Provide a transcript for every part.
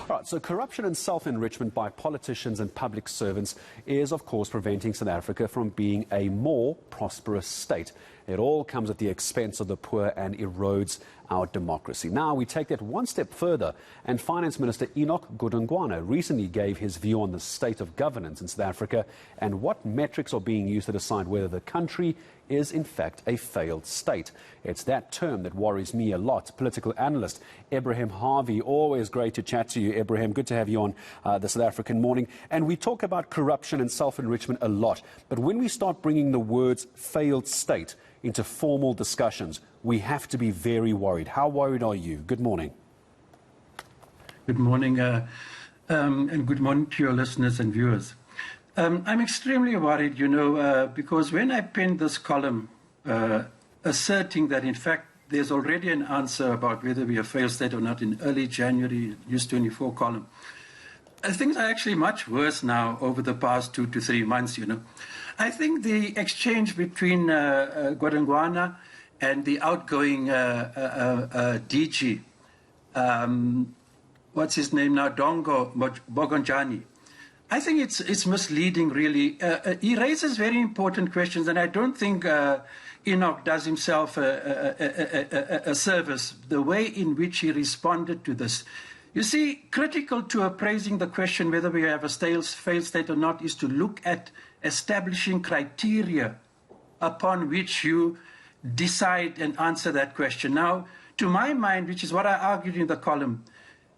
All right, so corruption and self-enrichment by politicians and public servants is, of course, preventing South Africa from being a more prosperous state. It all comes at the expense of the poor and erodes our democracy. Now, we take that one step further, and Finance Minister Enoch Godongwana recently gave his view on the state of governance in South Africa and what metrics are being used to decide whether the country is in fact a failed state. It's that term that worries me a lot. Political analyst Ebrahim Harvey, always great to chat to you, Ebrahim. Good to have you on the South African Morning. And we talk about corruption and self-enrichment a lot, but when we start bringing the words failed state into formal discussions, we have to be very worried. How worried are you? Good morning. Good morning, and good morning to your listeners and viewers. I'm extremely worried, because when I penned this column asserting that, in fact, there's already an answer about whether we are a failed state or not in early January, News 24 column, things are actually much worse now over the past 2 to 3 months, I think the exchange between Godongwana and the outgoing DG, what's his name now, Dongo Bogonjani, I think it's misleading, really. He raises very important questions, and I don't think Enoch does himself a service, the way in which he responded to this. You see, critical to appraising the question whether we have a failed state or not is to look at establishing criteria upon which you decide and answer that question. Now, to my mind, which is what I argued in the column,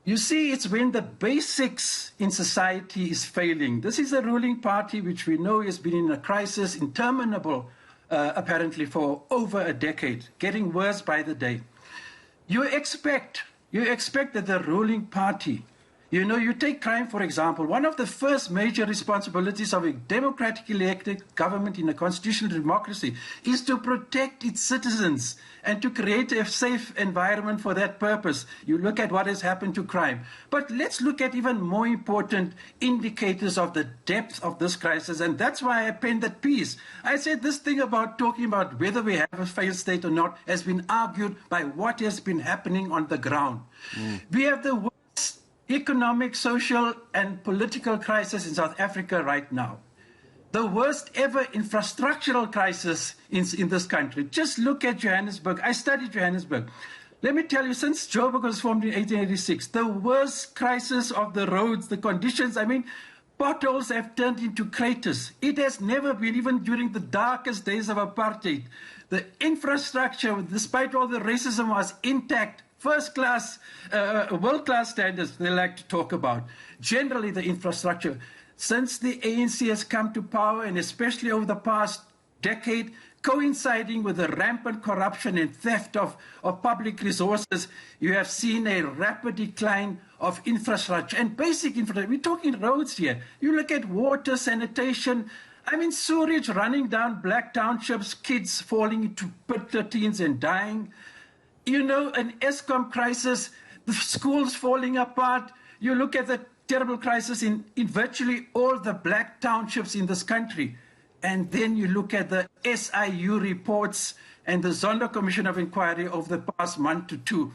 you see, it's when the basics in society is failing. This is a ruling party which we know has been in a crisis, interminable, apparently, for over a decade, getting worse by the day. You expect that the ruling party, you take crime, for example. One of the first major responsibilities of a democratically elected government in a constitutional democracy is to protect its citizens and to create a safe environment for that purpose. You look at what has happened to crime. But let's look at even more important indicators of the depth of this crisis, and that's why I penned that piece. I said this thing about talking about whether we have a failed state or not has been argued by what has been happening on the ground. We have the worst economic, social, and political crisis in South Africa right now. The worst ever infrastructural crisis in this country. Just look at Johannesburg. I studied Johannesburg. Let me tell you, since Joburg was formed in 1886, the worst crisis of the roads, the conditions, potholes have turned into craters. It has never been, even during the darkest days of apartheid. The infrastructure, despite all the racism, was intact. First-class, world-class standards they like to talk about. Generally, the infrastructure. Since the ANC has come to power, and especially over the past decade, coinciding with the rampant corruption and theft of public resources, you have seen a rapid decline of infrastructure and basic infrastructure. We're talking roads here. You look at water, sanitation, sewage running down black townships, kids falling into pit latrines and dying. An Eskom crisis, the schools falling apart. You look at the terrible crisis in virtually all the black townships in this country. And then you look at the SIU reports and the Zondo Commission of Inquiry over the past month to two.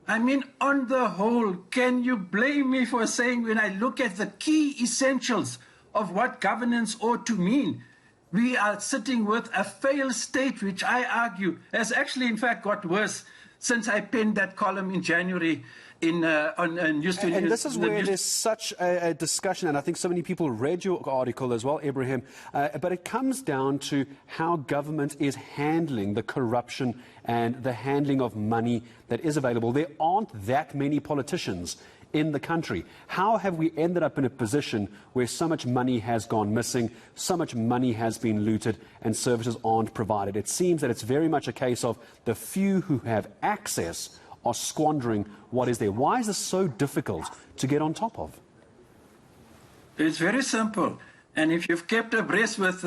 On the whole, can you blame me for saying when I look at the key essentials of what governance ought to mean, we are sitting with a failed state, which I argue has actually, in fact, got worse since I penned that column in January on News 24. And this is where there's such a discussion, and I think so many people read your article as well, Ebrahim, but it comes down to how government is handling the corruption and the handling of money that is available. There aren't that many politicians in the country. How have we ended up in a position where so much money has gone missing, so much money has been looted, and services aren't provided? It seems that it's very much a case of the few who have access are squandering what is there. Why is this so difficult to get on top of? It's very simple. And if you've kept abreast with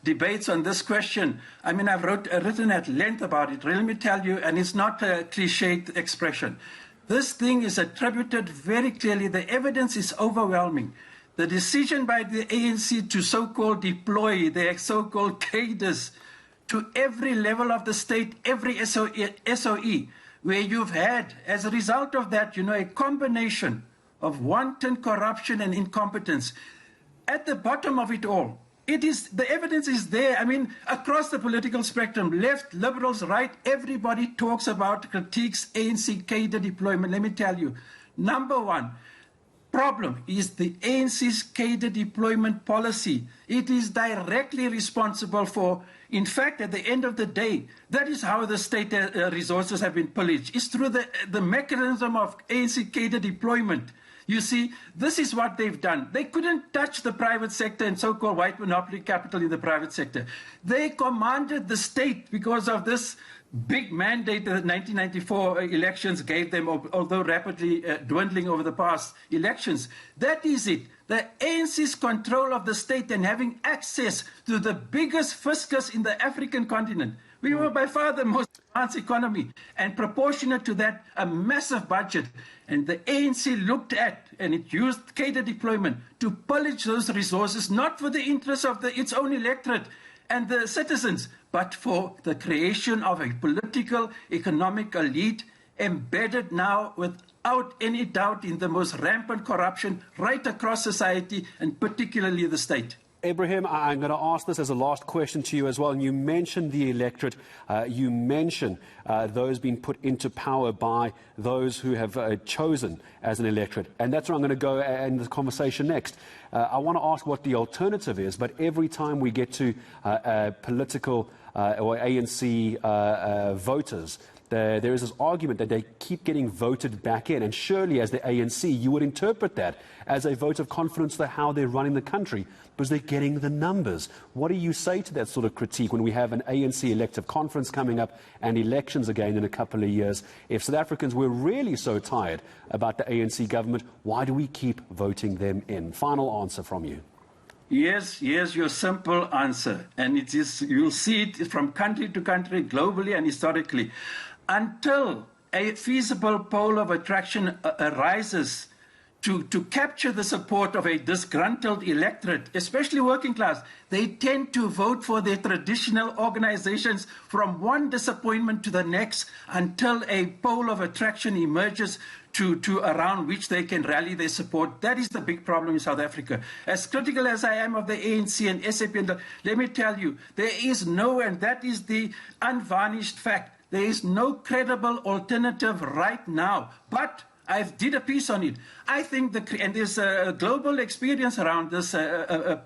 debates on this question, I've written at length about it. Let me tell you, and it's not a cliched expression. This thing is attributed very clearly. The evidence is overwhelming. The decision by the ANC to so-called deploy their so-called cadres to every level of the state, every SOE, where you've had, as a result of that, a combination of wanton corruption and incompetence. At the bottom of it all, the evidence is there. I mean, across the political spectrum, left, liberals, right, everybody talks about, critiques ANC cadre deployment. Let me tell you, number one problem is the ANC's cadre deployment policy. It is directly responsible for, in fact, at the end of the day, that is how the state resources have been pillaged. It's through the mechanism of ANC cadre deployment. You see, this is what they've done. They couldn't touch the private sector and so-called white monopoly capital in the private sector. They commanded the state because of this big mandate that the 1994 elections gave them, although rapidly dwindling over the past elections. That is it. The ANC's control of the state and having access to the biggest fiscus in the African continent. We were by far the most advanced economy, and proportionate to that, a massive budget. And the ANC looked at, and it used cadre deployment to pillage those resources, not for the interests of its own electorate and the citizens, but for the creation of a political, economic elite embedded now without any doubt in the most rampant corruption right across society, and particularly the state. Ebrahim, I'm going to ask this as a last question to you as well. And you mentioned the electorate. You mentioned those being put into power by those who have chosen as an electorate. And that's where I'm going to go in the conversation next. I want to ask what the alternative is, but every time we get to political or ANC voters, there is this argument that they keep getting voted back in. And surely, as the ANC, you would interpret that as a vote of confidence to how they're running the country, because they're getting the numbers. What do you say to that sort of critique when we have an ANC elective conference coming up and elections again in a couple of years? If South Africans were really so tired about the ANC government, why do we keep voting them in? Final answer from you. Yes, your simple answer. And it is, you'll see it from country to country, globally and historically. Until a feasible pole of attraction arises to capture the support of a disgruntled electorate, especially working class, they tend to vote for their traditional organizations from one disappointment to the next until a pole of attraction emerges to around which they can rally their support. That is the big problem in South Africa. As critical as I am of the ANC and SAP, let me tell you, there is no, and that is the unvarnished fact, there is no credible alternative right now. But I did a piece on it. I think, and there's a global experience around this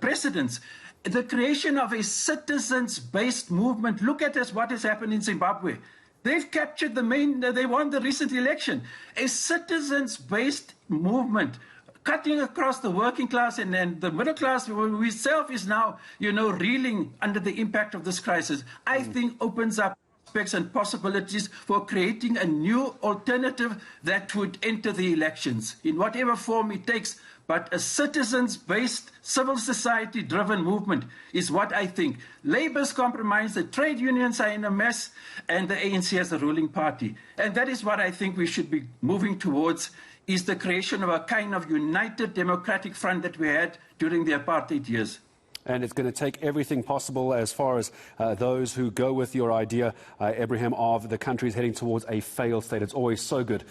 precedence, the creation of a citizens-based movement. Look at what has happened in Zimbabwe. They've captured they won the recent election. A citizens-based movement cutting across the working class and the middle class, itself is now, reeling under the impact of this crisis. I think opens up prospects and possibilities for creating a new alternative that would enter the elections in whatever form it takes. But a citizens-based, civil society-driven movement is what I think. Labour's compromised, the trade unions are in a mess, and the ANC as the ruling party. And that is what I think we should be moving towards, is the creation of a kind of united democratic front that we had during the apartheid years. And it's going to take everything possible as far as those who go with your idea, Ebrahim, of the country is heading towards a failed state. It's always so good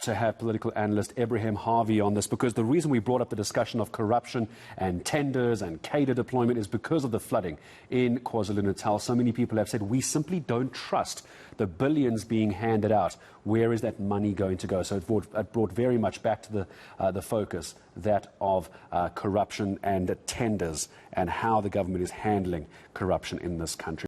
to have political analyst Ebrahim Harvey on this, because the reason we brought up the discussion of corruption and tenders and cadre deployment is because of the flooding in KwaZulu-Natal. So many people have said, we simply don't trust the billions being handed out. Where is that money going to go? So it brought very much back to the focus, that of corruption and tenders and how the government is handling corruption in this country.